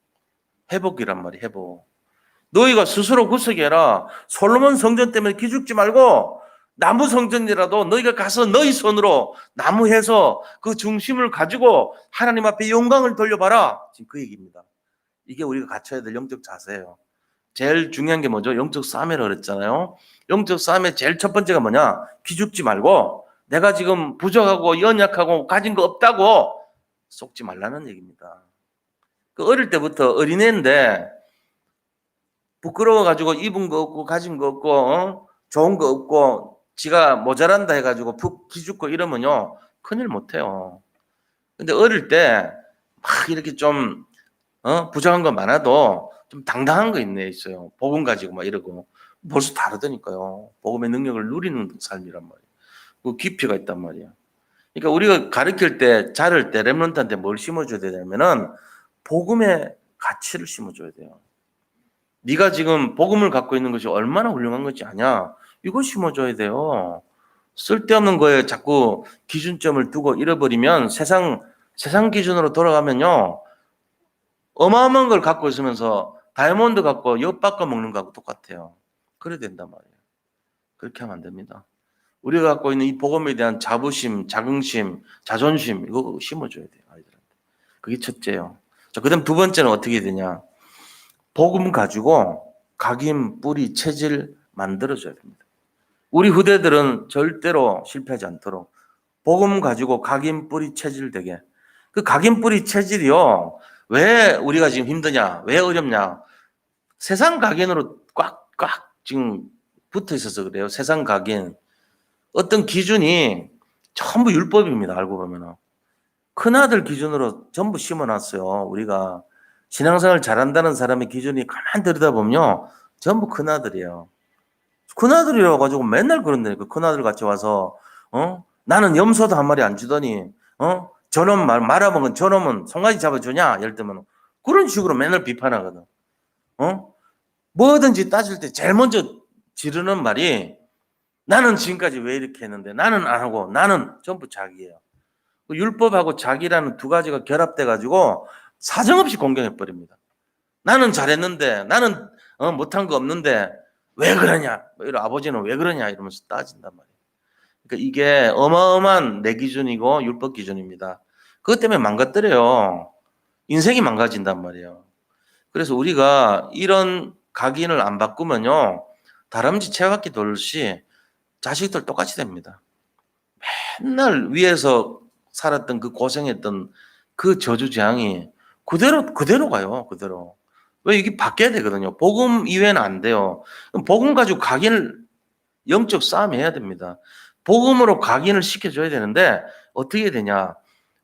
회복이란 말이에요. 회복. 너희가 스스로 굳세게 해라. 솔로몬 성전 때문에 기죽지 말고 나무 성전이라도 너희가 가서 너희 손으로 나무해서 그 중심을 가지고 하나님 앞에 영광을 돌려봐라. 지금 그 얘기입니다. 이게 우리가 갖춰야 될 영적 자세예요. 제일 중요한 게 뭐죠? 영적 싸움이라고 그랬잖아요. 영적 싸움의 제일 첫 번째가 뭐냐? 기죽지 말고 내가 지금 부족하고 연약하고 가진 거 없다고 속지 말라는 얘기입니다. 그 어릴 때부터 어린애인데 부끄러워가지고 입은 거 없고 가진 거 없고 좋은 거 없고 지가 모자란다 해가지고 푹 기죽고 이러면요 큰일 못해요. 근데 어릴 때 막 이렇게 좀 부족한 거 많아도 좀 당당한 거 있어요. 복음 가지고 막 이러고 벌써 다르다니까요. 복음의 능력을 누리는 삶이란 말이에요. 그 깊이가 있단 말이에요. 그러니까 우리가 가르칠 때, 자를 때, 렘넌트한테 뭘 심어줘야 되냐면은 복음의 가치를 심어줘야 돼요. 네가 지금 복음을 갖고 있는 것이 얼마나 훌륭한 것이 아냐, 이거 심어줘야 돼요. 쓸데없는 거에 자꾸 기준점을 두고 잃어버리면 세상 기준으로 돌아가면요, 어마어마한 걸 갖고 있으면서 다이아몬드 갖고 엿 바꿔 먹는 거하고 똑같아요. 그래야 된단 말이에요. 그렇게 하면 안 됩니다. 우리가 갖고 있는 이 복음에 대한 자부심, 자긍심, 자존심, 이거 심어줘야 돼요, 아이들한테. 그게 첫째요. 자, 그다음 두 번째는 어떻게 되냐? 복음 가지고 각인, 뿌리, 체질 만들어줘야 됩니다. 우리 후대들은 절대로 실패하지 않도록 복음 가지고 각인, 뿌리, 체질 되게. 그 각인, 뿌리, 체질이요, 왜 우리가 지금 힘드냐, 왜 어렵냐? 세상 각인으로 꽉꽉 지금 붙어 있어서 그래요. 세상 각인. 어떤 기준이 전부 율법입니다. 알고 보면은. 큰아들 기준으로 전부 심어놨어요. 우리가 신앙생활 잘한다는 사람의 기준이 가만 들여다보면요, 전부 큰아들이에요. 큰아들이라고 가지고 맨날 그런다니까. 큰아들 같이 와서 나는 염소도 한 마리 안 주더니 저놈 말아먹은 저놈은 송아지 잡아주냐, 예를 들면 그런 식으로 맨날 비판하거든. 뭐든지 따질 때 제일 먼저 지르는 말이, 나는 지금까지 왜 이렇게 했는데, 나는 안 하고, 나는 전부 자기예요. 율법하고 자기라는 두 가지가 결합돼 가지고 사정없이 공경해 버립니다. 나는 잘했는데, 나는 못한 거 없는데 왜 그러냐, 뭐 이런, 아버지는 왜 그러냐 이러면서 따진단 말이에요. 그러니까 이게 어마어마한 내 기준이고 율법 기준입니다. 그것 때문에 망가뜨려요. 인생이 망가진단 말이에요. 그래서 우리가 이런 각인을 안 바꾸면요, 다람쥐 채바퀴 돌듯이 자식들 똑같이 됩니다. 맨날 위에서 살았던 그 고생했던 그 저주재앙이 그대로 가요. 그대로. 왜 이게 바뀌어야 되거든요. 복음 이외에는 안 돼요. 그럼 복음 가지고 각인을, 영적 싸움 해야 됩니다. 복음으로 각인을 시켜줘야 되는데 어떻게 되냐?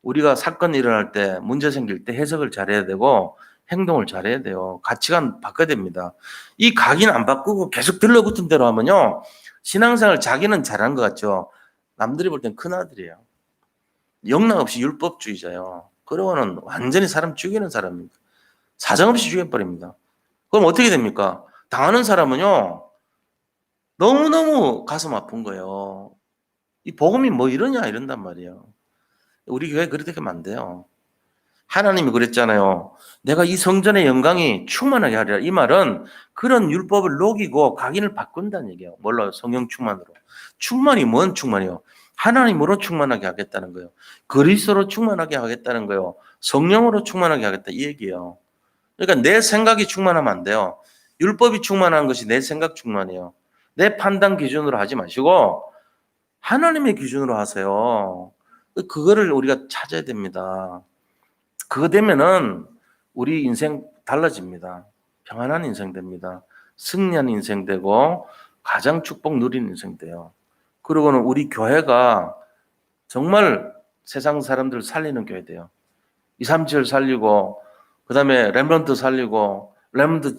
우리가 사건 일어날 때, 문제 생길 때 해석을 잘해야 되고 행동을 잘해야 돼요. 가치관 바꿔야 됩니다. 이 각인 안 바꾸고 계속 들러붙은 대로 하면요, 신앙생활 자기는 잘한 것 같죠. 남들이 볼 땐 큰아들이에요. 영락 없이 율법주의자예요. 그러고는 완전히 사람 죽이는 사람입니다. 사정없이 죽여버립니다. 그럼 어떻게 됩니까? 당하는 사람은요, 너무너무 가슴 아픈 거예요. 이 복음이 뭐 이러냐 이런단 말이에요. 우리 교회 그렇게 하면 안 돼요. 하나님이 그랬잖아요. 내가 이 성전의 영광이 충만하게 하리라. 이 말은 그런 율법을 녹이고 각인을 바꾼다는 얘기예요. 뭘로? 성령 충만으로. 충만이 뭔 충만이요? 하나님으로 충만하게 하겠다는 거예요. 그리스도로 충만하게 하겠다는 거예요. 성령으로 충만하게 하겠다, 이 얘기예요. 그러니까 내 생각이 충만하면 안 돼요. 율법이 충만한 것이 내 생각 충만이에요. 내 판단 기준으로 하지 마시고 하나님의 기준으로 하세요. 그거를 우리가 찾아야 됩니다. 그거 되면은 우리 인생 달라집니다. 평안한 인생 됩니다. 승리한 인생 되고 가장 축복 누린 인생 돼요. 그리고는 우리 교회가 정말 세상 사람들 살리는 교회 돼요. 237 살리고, 그 다음에 렘넌트 살리고, 렘넌트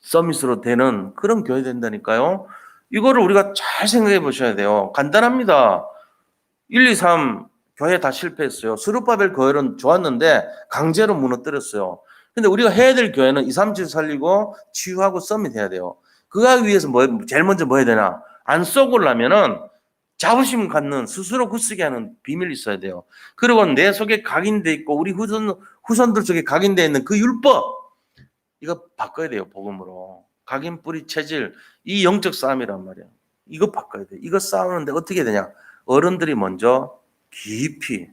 서밋으로 되는 그런 교회 된다니까요. 이거를 우리가 잘 생각해 보셔야 돼요. 간단합니다. 1, 2, 3 교회 다 실패했어요. 스룹바벨 교회는 좋았는데 강제로 무너뜨렸어요. 근데 우리가 해야 될 교회는 2, 3, 7 살리고 치유하고 서밋 해야 돼요. 그거 하기 위해서 제일 먼저 뭐 해야 되나? 안 썩으려면은 자부심 갖는, 스스로 굳세게 하는 비밀이 있어야 돼요. 그리고 내 속에 각인돼 있고 우리 후손들 속에 각인돼 있는 그 율법, 이거 바꿔야 돼요. 복음으로. 각인, 뿌리, 체질, 이 영적 싸움이란 말이에요. 이거 바꿔야 돼요. 이거 싸우는데 어떻게 되냐? 어른들이 먼저 깊이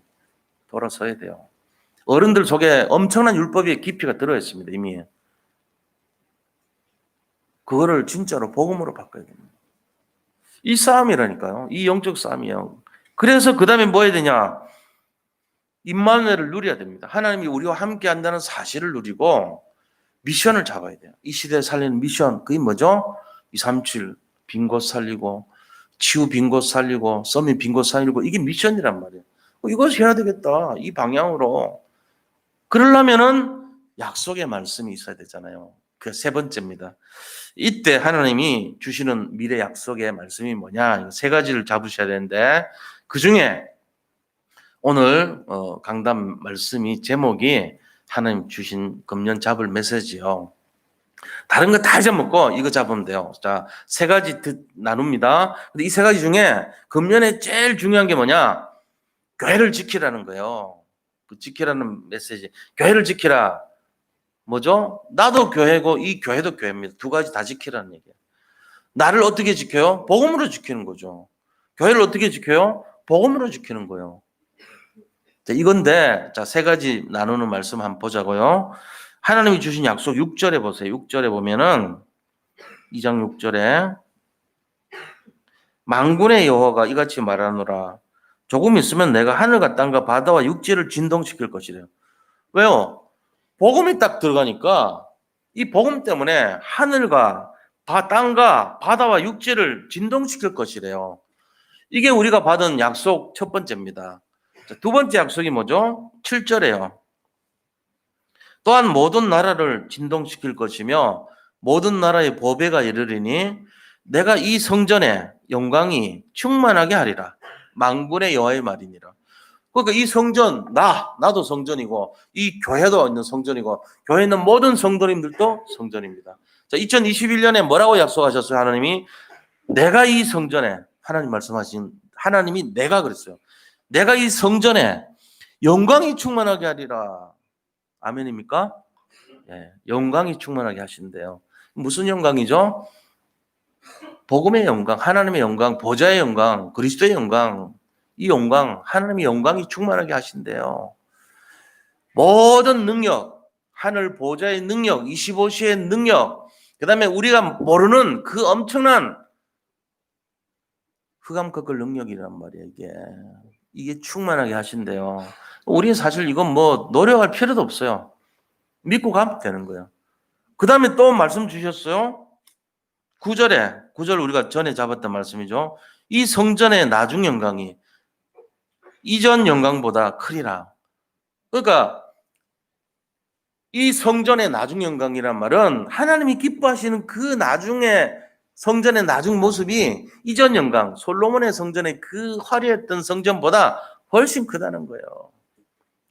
돌아서야 돼요. 어른들 속에 엄청난 율법의 깊이가 들어있습니다. 이미. 그거를 진짜로 복음으로 바꿔야 됩니다. 이 싸움이라니까요. 이 영적 싸움이에요. 그래서 그 다음에 뭐 해야 되냐? 임마누엘을 누려야 됩니다. 하나님이 우리와 함께 한다는 사실을 누리고 미션을 잡아야 돼요. 이 시대에 살리는 미션, 그게 뭐죠? 237 빈 곳 살리고, 치유 빈 곳 살리고, 서밋 빈 곳 살리고, 이게 미션이란 말이에요. 이것을 해야 되겠다, 이 방향으로. 그러려면은 약속의 말씀이 있어야 되잖아요. 그 세 번째입니다. 이때 하나님이 주시는 미래 약속의 말씀이 뭐냐? 세 가지를 잡으셔야 되는데, 그 중에 오늘 강단 말씀이 제목이 하나님 주신 금년 잡을 메시지요. 다른 거 다 잊어먹고 이거 잡으면 돼요. 자, 세 가지 나눕니다. 근데 이 세 가지 중에 금년에 제일 중요한 게 뭐냐? 교회를 지키라는 거예요. 그 지키라는 메시지. 교회를 지키라. 뭐죠? 나도 교회고 이 교회도 교회입니다. 두 가지 다 지키라는 얘기예요. 나를 어떻게 지켜요? 복음으로 지키는 거죠. 교회를 어떻게 지켜요? 복음으로 지키는 거예요. 자, 이건데, 자, 세 가지 나누는 말씀 한번 보자고요. 하나님이 주신 약속 6절에 보세요. 6절에 보면은 2장 6절에 만군의 여호와가 이같이 말하노라. 조금 있으면 내가 하늘과 땅과 바다와 육지를 진동시킬 것이래요. 왜요? 복음이 딱 들어가니까 이 복음 때문에 하늘과 땅과 바다와 육지를 진동시킬 것이래요. 이게 우리가 받은 약속 첫 번째입니다. 두 번째 약속이 뭐죠? 7절에요. 또한 모든 나라를 진동시킬 것이며 모든 나라의 보배가 이르리니 내가 이 성전에 영광이 충만하게 하리라. 만군의 여호와의 말이니라. 그러니까 이 성전, 나도 성전이고 이 교회도 있는 성전이고 교회에 있는 모든 성도님들도 성전입니다. 자, 2021년에 뭐라고 약속하셨어요? 하나님이 내가 이 성전에 하나님 말씀하신 하나님이 내가 그랬어요. 내가 이 성전에 영광이 충만하게 하리라. 아멘입니까? 예, 영광이 충만하게 하신대요. 무슨 영광이죠? 복음의 영광, 하나님의 영광, 보좌의 영광, 그리스도의 영광, 이 영광, 하나님의 영광이 충만하게 하신대요. 모든 능력, 하늘 보좌의 능력, 25시의 능력, 그 다음에 우리가 모르는 그 엄청난 흑암 꺾을 능력이란 말이에요, 이게 충만하게 하신대요. 우리는 사실 이건 뭐 노력할 필요도 없어요. 믿고 가면 되는 거예요. 그 다음에 또 말씀 주셨어요. 9절 우리가 전에 잡았던 말씀이죠. 이 성전의 나중 영광이 이전 영광보다 크리라. 그러니까 이 성전의 나중 영광이란 말은 하나님이 기뻐하시는 그 나중에 성전의 나중 모습이 이전 영광, 솔로몬의 성전의 그 화려했던 성전보다 훨씬 크다는 거예요.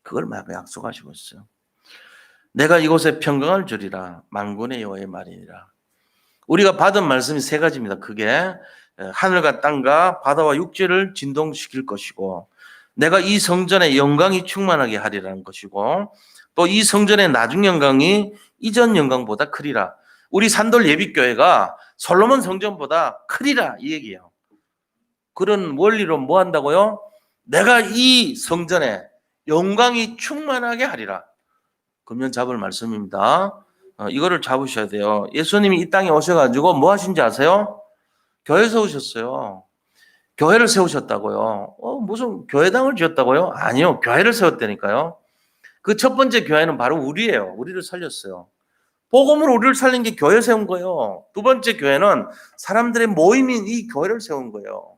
그걸 막 약속하시고 있어요. 내가 이곳에 평강을 주리라. 만군의 여호와의 말이니라. 우리가 받은 말씀이 세 가지입니다. 크게 하늘과 땅과 바다와 육지를 진동시킬 것이고 내가 이 성전에 영광이 충만하게 하리라는 것이고 또 이 성전의 나중 영광이 이전 영광보다 크리라. 우리 산돌 예비교회가 솔로몬 성전보다 크리라 이 얘기예요. 그런 원리로 뭐 한다고요? 내가 이 성전에 영광이 충만하게 하리라. 금년 잡을 말씀입니다. 이거를 잡으셔야 돼요. 예수님이 이 땅에 오셔가지고 뭐 하신지 아세요? 교회 세우셨어요. 교회를 세우셨다고요. 무슨 교회당을 지었다고요? 아니요. 교회를 세웠다니까요. 그 첫 번째 교회는 바로 우리예요. 우리를 살렸어요. 복음으로 우리를 살린 게 교회 세운 거예요. 두 번째 교회는 사람들의 모임인 이 교회를 세운 거예요.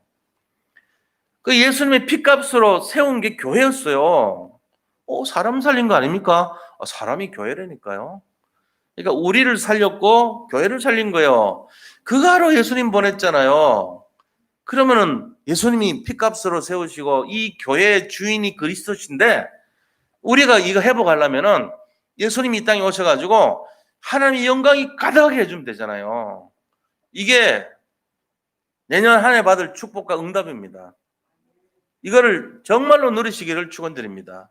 그 예수님의 피값으로 세운 게 교회였어요. 사람 살린 거 아닙니까? 사람이 교회라니까요. 그러니까 우리를 살렸고 교회를 살린 거예요. 그거로 예수님 보냈잖아요. 그러면은 예수님이 피값으로 세우시고 이 교회의 주인이 그리스도신데 우리가 이거 회복하려면은 예수님이 이 땅에 오셔가지고 하나님의 영광이 가득하게 해주면 되잖아요. 이게 내년 한 해 받을 축복과 응답입니다. 이거를 정말로 누리시기를 축원드립니다.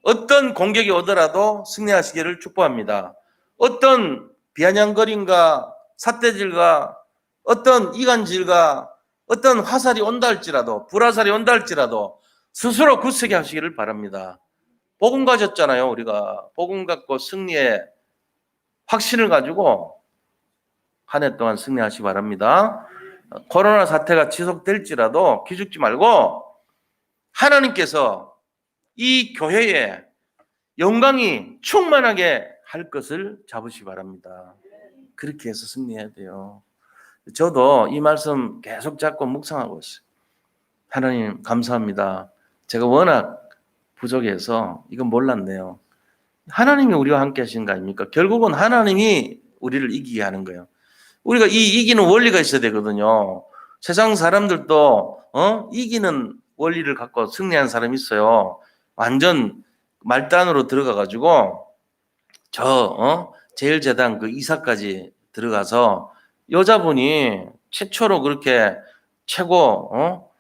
어떤 공격이 오더라도 승리하시기를 축복합니다. 어떤 비아냥거림과 삿대질과 어떤 이간질과 어떤 화살이 온다 할지라도 불화살이 온다 할지라도 스스로 굳세게 하시기를 바랍니다. 복음 가졌잖아요. 우리가 복음 갖고 승리의 확신을 가지고 한 해 동안 승리하시기 바랍니다. 코로나 사태가 지속될지라도 기죽지 말고 하나님께서 이 교회에 영광이 충만하게 할 것을 잡으시기 바랍니다. 그렇게 해서 승리해야 돼요. 저도 이 말씀 계속 잡고 묵상하고 있어요. 하나님 감사합니다. 제가 워낙 부족해서 이건 몰랐네요. 하나님이 우리와 함께 하시는 거 아닙니까? 결국은 하나님이 우리를 이기게 하는 거예요. 우리가 이 이기는 원리가 있어야 되거든요. 세상 사람들도 이기는 원리를 갖고 승리한 사람이 있어요. 완전 말단으로 들어가가지고 제일재단 그 이사까지 들어가서 여자분이 최초로 그렇게 최고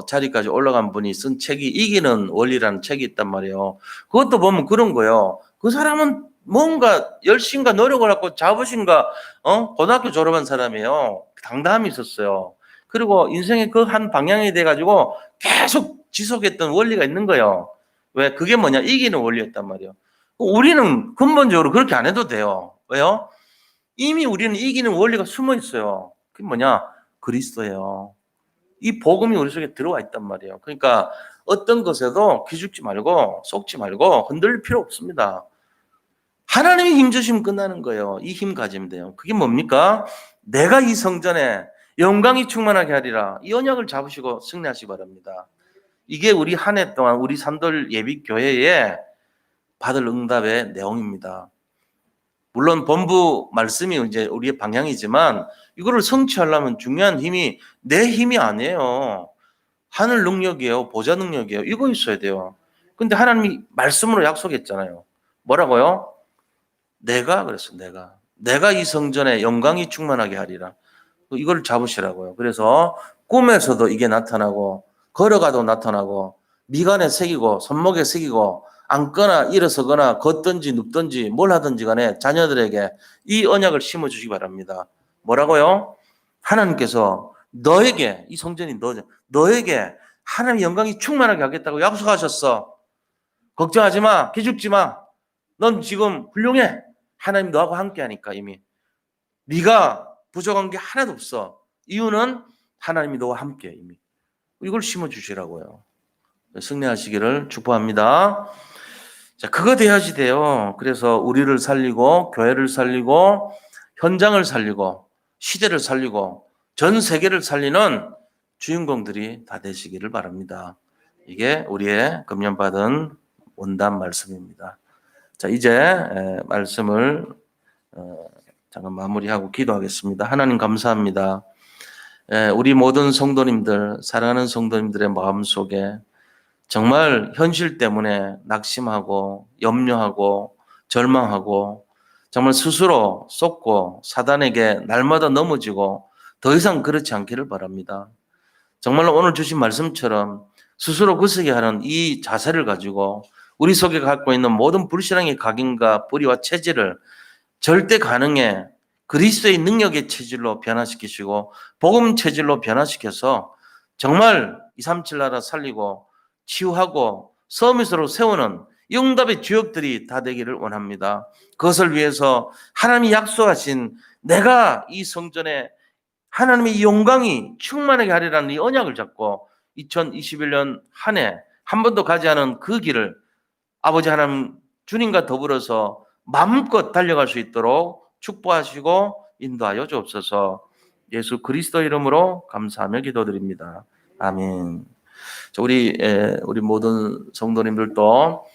자리까지 올라간 분이 쓴 책이 이기는 원리라는 책이 있단 말이에요. 그것도 보면 그런 거예요. 그 사람은 뭔가 열심과 노력을 하고 자부심과 고등학교 졸업한 사람이에요. 당당함이 있었어요. 그리고 인생의 그 한 방향이 돼가지고 계속 지속했던 원리가 있는 거예요. 왜? 그게 뭐냐? 이기는 원리였단 말이에요. 우리는 근본적으로 그렇게 안 해도 돼요. 왜요? 이미 우리는 이기는 원리가 숨어 있어요. 그게 뭐냐? 그리스도예요. 이 복음이 우리 속에 들어와 있단 말이에요. 그러니까 어떤 것에도 기죽지 말고 속지 말고 흔들릴 필요 없습니다. 하나님이 힘 주시면 끝나는 거예요. 이 힘 가지면 돼요. 그게 뭡니까? 내가 이 성전에 영광이 충만하게 하리라. 이 언약을 잡으시고 승리하시기 바랍니다. 이게 우리 한 해 동안 우리 산돌 예비교회에 받을 응답의 내용입니다. 물론 본부 말씀이 이제 우리의 방향이지만 이거를 성취하려면 중요한 힘이 내 힘이 아니에요. 하늘 능력이에요. 보좌 능력이에요. 이거 있어야 돼요. 근데 하나님이 말씀으로 약속했잖아요. 뭐라고요? 내가 이 성전에 영광이 충만하게 하리라. 이걸 잡으시라고요. 그래서 꿈에서도 이게 나타나고 걸어가도 나타나고 미간에 새기고 손목에 새기고 앉거나 일어서거나 걷든지 눕든지 뭘 하든지 간에 자녀들에게 이 언약을 심어주시기 바랍니다. 뭐라고요? 하나님께서 너에게 이 성전이 너에게 하나님의 영광이 충만하게 하겠다고 약속하셨어. 걱정하지 마. 기죽지 마. 넌 지금 훌륭해. 하나님 너하고 함께 하니까 이미. 네가 부족한 게 하나도 없어. 이유는 하나님이 너와 함께 이미. 이걸 심어주시라고요. 승리하시기를 축복합니다. 자, 그거 돼야지 돼요. 그래서 우리를 살리고 교회를 살리고 현장을 살리고 시대를 살리고 전 세계를 살리는 주인공들이 다 되시기를 바랍니다. 이게 우리의 금연받은 원단 말씀입니다. 자, 이제 말씀을 잠깐 마무리하고 기도하겠습니다. 하나님 감사합니다. 우리 모든 성도님들, 사랑하는 성도님들의 마음속에 정말 현실 때문에 낙심하고 염려하고 절망하고 정말 스스로 쏟고 사단에게 날마다 넘어지고 더 이상 그렇지 않기를 바랍니다. 정말로 오늘 주신 말씀처럼 스스로 굳세게 하는 이 자세를 가지고 우리 속에 갖고 있는 모든 불신앙의 각인과 뿌리와 체질을 절대 가능해 그리스도의 능력의 체질로 변화시키시고 복음 체질로 변화시켜서 정말 237 나라 살리고 치유하고 서밋으로 세우는 응답의 주역들이 다 되기를 원합니다. 그것을 위해서 하나님이 약속하신 내가 이 성전에 하나님의 영광이 충만하게 하리라는 이 언약을 잡고 2021년 한 해 한 번도 가지 않은 그 길을 아버지 하나님 주님과 더불어서 마음껏 달려갈 수 있도록 축복하시고 인도하여 주옵소서. 예수 그리스도 이름으로 감사하며 기도드립니다. 아멘. 우리 모든 성도님들도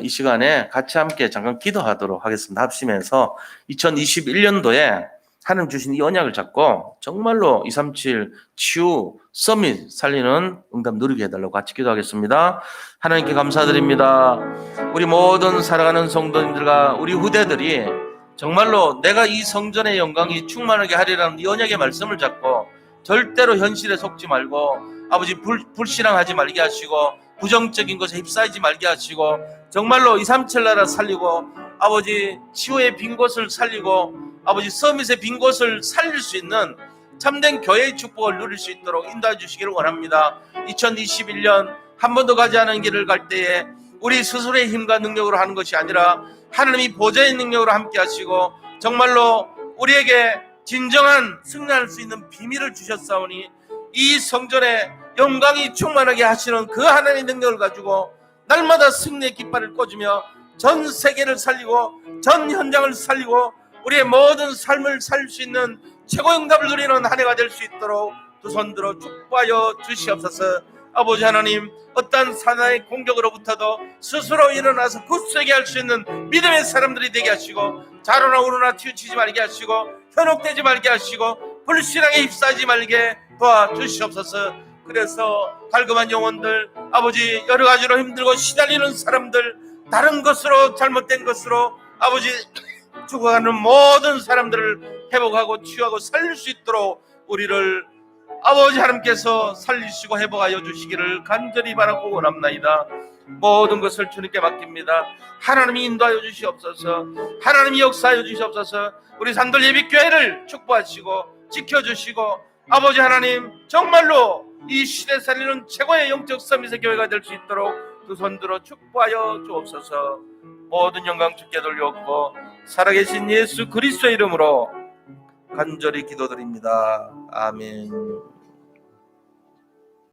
이 시간에 같이 함께 잠깐 기도하도록 하겠습니다. 합심해서 2021년도에 하나님 주신 이 언약을 잡고 정말로 237 치유 서밋 살리는 응답 누리게 해달라고 같이 기도하겠습니다. 하나님께 감사드립니다. 우리 모든 살아가는 성도님들과 우리 후대들이 정말로 내가 이 성전의 영광이 충만하게 하리라는 이 언약의 말씀을 잡고 절대로 현실에 속지 말고 아버지 불신앙하지 말게 하시고 부정적인 것에 휩싸이지 말게 하시고 정말로 237 나라 살리고 아버지 치유의 빈 곳을 살리고 아버지 서밋의 빈 곳을 살릴 수 있는 참된 교회의 축복을 누릴 수 있도록 인도해 주시기를 원합니다. 2021년 한 번도 가지 않은 길을 갈 때에 우리 스스로의 힘과 능력으로 하는 것이 아니라 하나님이 보좌의 능력으로 함께 하시고 정말로 우리에게 진정한 승리할 수 있는 비밀을 주셨사오니 이 성전에 영광이 충만하게 하시는 그 하나님의 능력을 가지고 날마다 승리의 깃발을 꽂으며 전 세계를 살리고 전 현장을 살리고 우리의 모든 삶을 살 수 있는 최고의 응답을 누리는 한 해가 될 수 있도록 두 손 들어 축복하여 주시옵소서. 아버지 하나님, 어떠한 사단의 공격으로부터도 스스로 일어나서 굳세게 할 수 있는 믿음의 사람들이 되게 하시고 좌로나 우로나 치우치지 말게 하시고 현혹되지 말게 하시고 불신앙에 휩싸이지 말게 도와주시옵소서. 그래서 갈급한 영혼들, 아버지 여러 가지로 힘들고 시달리는 사람들, 다른 것으로 잘못된 것으로 아버지 죽어가는 모든 사람들을 회복하고 치유하고 살릴 수 있도록 우리를 아버지 하나님께서 살리시고 회복하여 주시기를 간절히 바라고 원합나이다. 모든 것을 주님께 맡깁니다. 하나님이 인도하여 주시옵소서. 하나님이 역사하여 주시옵소서. 우리 산돌 예비교회를 축복하시고 지켜주시고 아버지 하나님 정말로 이 시대 살리는 최고의 영적 서밋의 교회가 될 수 있도록 두 손 들어 축복하여 주옵소서. 모든 영광 주께 돌려옵고 살아계신 예수 그리스도의 이름으로 간절히 기도드립니다. 아멘.